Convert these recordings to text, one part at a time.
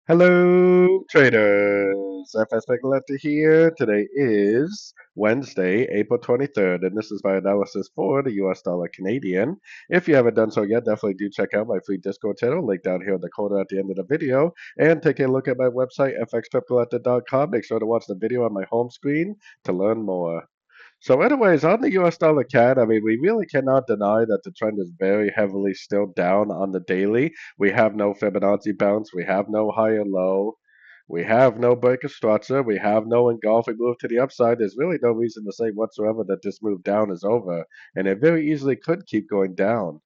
Hello, traders. FX Pip Collector here. Today is Wednesday, April 23rd, and this is my analysis for the US dollar Canadian. If you haven't done so yet, definitely do check out my free Discord channel, link down here in the corner at the end of the video, and take a look at my website, fxpipcollector.com. Make sure to watch the video on my home screen to learn more. So, anyways, on the US dollar CAD, I mean, we really cannot deny that the trend is very heavily still down on the daily. We have no Fibonacci bounce, we have no higher low, we have no break of structure, we have no engulfing move to the upside. There's really no reason to say whatsoever that this move down is over, and it very easily could keep going down.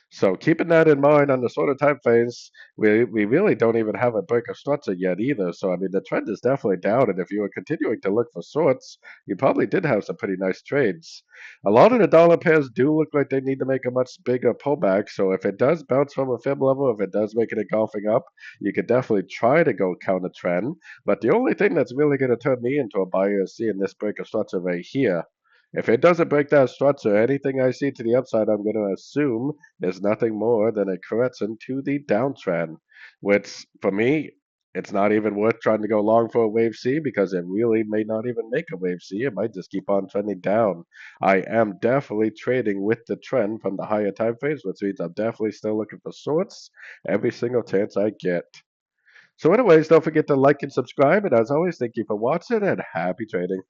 So keeping that in mind on the sort of time phase, we really don't even have a break of structure yet either. So I mean the trend is definitely down, and if you were continuing to look for sorts, you probably did have some pretty nice trades. A lot of the dollar pairs do look like they need to make a much bigger pullback. So if it does bounce from a fib level, if it does make it engulfing up, you could definitely try to go counter trend. But the only thing that's really going to turn me into a buyer is seeing this break of structure right here. If it doesn't break that structure, anything I see to the upside, I'm going to assume is nothing more than a correction to the downtrend, which for me, it's not even worth trying to go long for a wave C because it really may not even make a wave C. It might just keep on trending down. I am definitely trading with the trend from the higher time phase, which means I'm definitely still looking for shorts every single chance I get. So anyways, don't forget to like and subscribe. And as always, thank you for watching and happy trading.